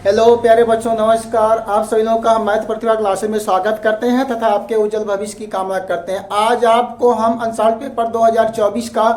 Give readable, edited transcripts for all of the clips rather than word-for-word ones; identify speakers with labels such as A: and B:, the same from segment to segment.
A: Hello प्यारे बच्चों, नमस्कार। आप सभी लोगों का मैथ प्रतिभा क्लासेस में स्वागत करते हैं तथा आपके उज्जवल भविष्य की कामना करते हैं। आज आपको हम अंशाल पेपर 2024 का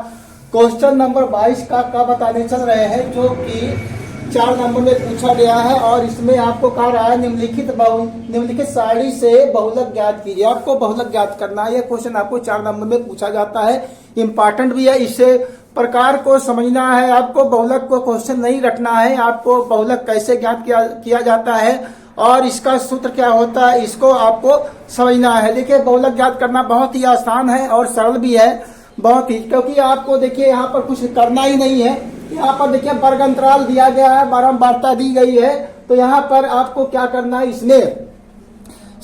A: क्वेश्चन नंबर 22 का बताने चल रहे हैं, जो कि 4 नंबर में पूछा गया है। और इसमें आपको कहा रहा है निम्नलिखित सारणी से बहुलक ज्ञात कीजिए। आपको बहुलक ज्ञात करना है। यह क्वेश्चन आपको 4 नंबर में पूछा जाता है, इंपॉर्टेंट भी है। इससे प्रकार को समझना है आपको, बहुलक को क्वेश्चन नहीं रखना है। आपको बहुलक कैसे ज्ञात किया जाता है और इसका सूत्र क्या होता है, इसको आपको समझना है। देखिए, बहुलक ज्ञात करना बहुत ही आसान है और सरल भी है, बहुत ही। क्योंकि आपको देखिए यहाँ पर कुछ करना ही नहीं है। यहाँ पर देखिए वर्ग अंतराल दिया गया है, बारंबारता दी गई है। तो यहाँ पर आपको क्या करना है, इसमें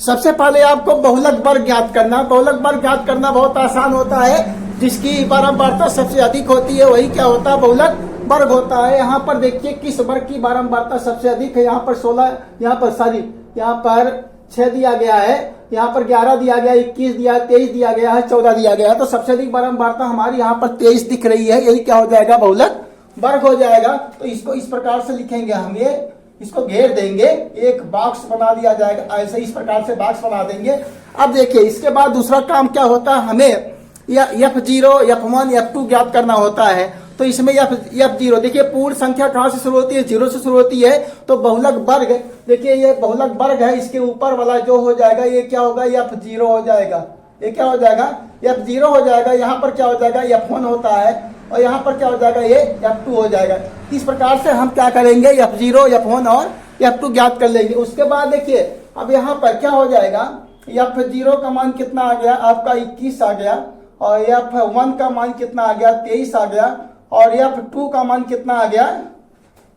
A: सबसे पहले आपको बहुलक वर्ग ज्ञात करना। बहुलक वर्ग ज्ञात करना बहुत आसान होता है। जिसकी बारंबारता सबसे अधिक होती है वही क्या होता है, बहुलक वर्ग होता है। यहाँ पर देखिए किस वर्ग की बारंबारता सबसे अधिक है। यहाँ पर 16, यहाँ पर 6 दिया गया है, यहाँ पर 11 दिया गया, 21 दिया, 23 दिया गया है, 14 दिया गया है। तो सबसे अधिक बारंबारता हमारी यहाँ पर 23 दिख रही है। यही क्या हो जाएगा, बहुलक वर्ग हो जाएगा। तो इसको इस प्रकार से लिखेंगे हम, ये इसको घेर देंगे, एक बॉक्स बना दिया जाएगा। ऐसे इस प्रकार से बॉक्स बना देंगे। अब देखिए इसके बाद दूसरा काम क्या होता है, हमें F0, F1, F2 ज्ञात करना होता है। तो इसमें F0 देखिए पूर्ण संख्या कहाँ से शुरू होती है, 0 से शुरू होती है। तो बहुलक वर्ग देखिए, ये बहुलक वर्ग है। इसके ऊपर वाला जो हो जाएगा ये क्या होगा, F0 हो जाएगा। ये क्या हो जाएगा, F0 हो जाएगा। यहाँ पर क्या हो जाएगा, F1 होता है और यहाँ पर क्या हो जाएगा, ये F2 हो जाएगा। इस प्रकार से हम क्या करेंगे, F0, F1 और F2 ज्ञात कर लेंगे। उसके बाद देखिए अब यहाँ पर क्या हो जाएगा, F0 का मान कितना आ गया आपका, 21 आ गया। और F1 का मान कितना आ गया, 23 आ गया। और F2 का मान कितना आ गया,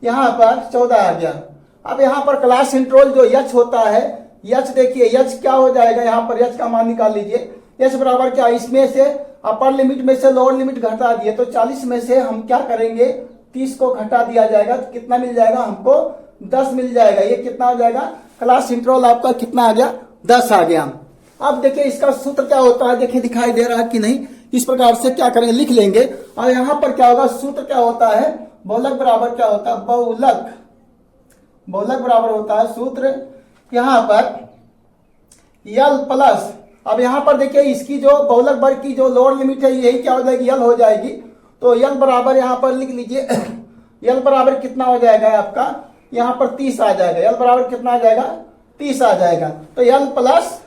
A: यहाँ पर 14 आ गया। अब यहाँ पर क्लास इंटरवल जो h होता है, h देखिए h क्या हो जाएगा, यहाँ पर h का मान निकाल लीजिए। h बराबर क्या, इसमें से अपर लिमिट में से लोअर लिमिट घटा दिए। तो 40 में से हम क्या करेंगे, 30 को घटा दिया जाएगा। तो कितना मिल जाएगा हमको, 10 मिल जाएगा। ये कितना हो जाएगा, क्लास इंटरवल आपका कितना आ गया, 10 आ गया। अब देखिए इसका सूत्र क्या होता है, देखिए दिखाई दे रहा है कि नहीं। इस प्रकार से क्या करेंगे, लिख लेंगे। और यहाँ पर क्या होगा, सूत्र क्या होता है, बहुलक बराबर क्या होता है, बहुलक बराबर होता है सूत्र यहाँ पर यल प्लस। अब यहाँ पर देखिए इसकी जो बहुलक वर्ग की जो लोअर लिमिट है यही क्या हो जाएगी, यल हो जाएगी। तो यल बराबर यहाँ पर लिख लीजिए यल बराबर कितना हो जाएगा आपका, यहाँ पर 30 आ जाएगा। यल बराबर कितना आ जाएगा, 30 आ जाएगा। तो यल प्लस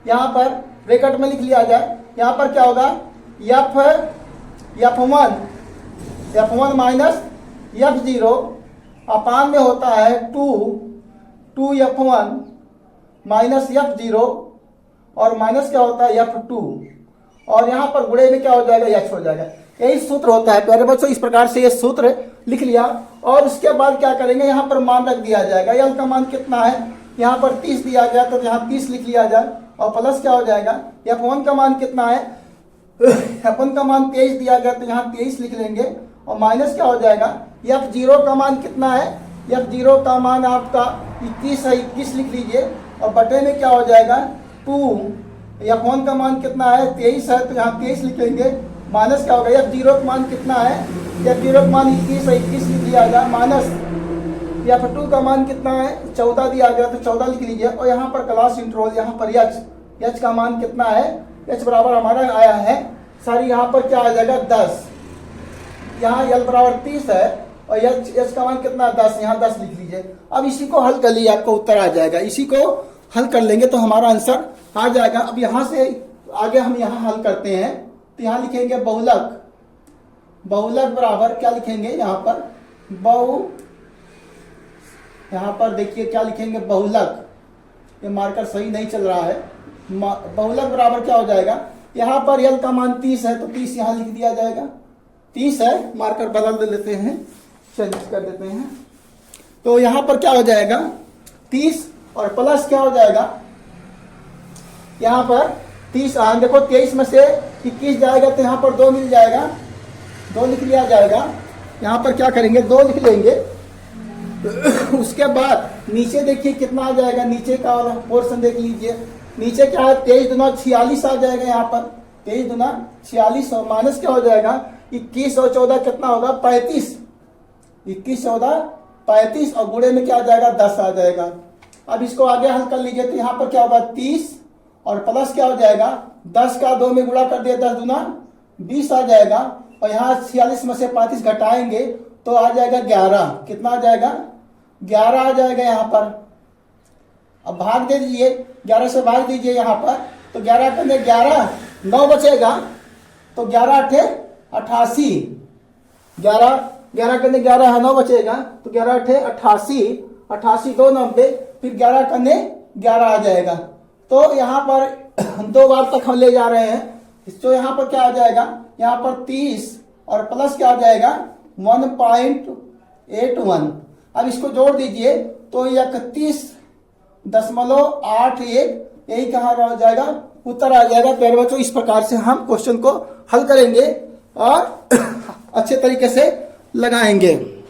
A: यहाँ पर ब्रैकेट में लिख लिया जाए। यहाँ पर क्या होगा, F1 माइनस F0 अपान में होता है 2 F1 माइनस F0 और माइनस क्या होता है, F2। और यहाँ पर गुणे में क्या हो जाएगा, h हो जाएगा। यही सूत्र होता है प्यारे बच्चों। इस प्रकार से ये सूत्र लिख लिया। और उसके बाद क्या करेंगे, यहाँ पर मान रख दिया जाएगा। यल का मान कितना है, यहाँ पर 30 दिया गया तो यहाँ 30 लिख लिया जाए। और प्लस क्या हो जाएगा, F1 का मान कितना है, F1 का मान 23 दिया गया तो यहाँ 23 लिख लेंगे। और माइनस क्या हो जाएगा, F0 का मान कितना है, F0 का मान आपका 21 है, 21 लिख लीजिए। और बटे में क्या हो जाएगा 2। F1 का मान कितना है, 23 है तो यहाँ 23 लिखेंगे। माइनस क्या होगा, F0 का मान कितना है, F0 का मान 21 है, 21 लिख लिया जाए। माइनस F2 का मान कितना है, 14 दिया गया तो 14 लिख लीजिए। और यहाँ पर क्लास इंटरवल यहाँ पर h का मान कितना है, h बराबर हमारा आया है सारी, यहाँ पर क्या आ जाएगा 10। यहाँ l बराबर 30 है और h का मान कितना है 10, यहाँ 10 लिख लीजिए। अब इसी को हल कर लीजिए, आपको उत्तर आ जाएगा। इसी को हल कर लेंगे तो हमारा आंसर आ जाएगा। अब यहाँ से आगे हम यहाँ हल करते हैं। तो यहाँ लिखेंगे बहुलक बराबर क्या लिखेंगे, यहाँ पर यहाँ पर देखिए क्या लिखेंगे, बहुलक। ये मार्कर सही नहीं चल रहा है। बहुलक बराबर क्या हो जाएगा, यहाँ पर यल का मान 30 है तो 30 यहाँ लिख दिया जाएगा। 30 है, मार्कर बदल लेते हैं, चेंज कर देते हैं। तो यहाँ पर क्या हो जाएगा 30 और प्लस क्या हो जाएगा, यहाँ पर 30 देखो 23 में से 21 जाएगा तो यहाँ पर 2 मिल जाएगा, 2 लिख लिया जाएगा। यहाँ पर क्या करेंगे, 2 लिख लेंगे। उसके बाद नीचे देखिए कितना आ जाएगा, नीचे का पोर्शन देख लीजिए। नीचे क्या है, 23 दूना 46 आ जाएगा। यहाँ पर 23 दूना 46 और माइनस क्या हो जाएगा, 21 और 14 कितना होगा, 35। 21 14 35 और गुणे में क्या आ जाएगा 10 आ जाएगा। अब इसको आगे हल कर लीजिए तो यहाँ पर क्या होगा 30 और प्लस क्या हो जाएगा 10 का 2 में गुणा कर दिया 10 दूना 20 आ जाएगा। और यहाँ 46 में से 35 घटाएंगे तो आ जाएगा 11। कितना आ जाएगा 11 आ जाएगा यहाँ पर। अब भाग दे दीजिए 11 से भाग दीजिए यहाँ पर तो 11 करने 11 9 बचेगा तो 11 अठे 88। 11 करने 11 है 9 बचेगा तो 11 अठे 88 88 2 90 फिर 11 करने 11 आ जाएगा। तो यहाँ पर 2 बार तक हम ले जा रहे हैं। तो यहाँ पर क्या आ जाएगा यहाँ पर 30 और प्लस क्या आ जाएगा 1.81। अब इसको जोड़ दीजिए तो 31.81 यही कहाँ रह जाएगा उत्तर आ जाएगा। प्यारे बच्चों इस प्रकार से हम क्वेश्चन को हल करेंगे और अच्छे तरीके से लगाएंगे।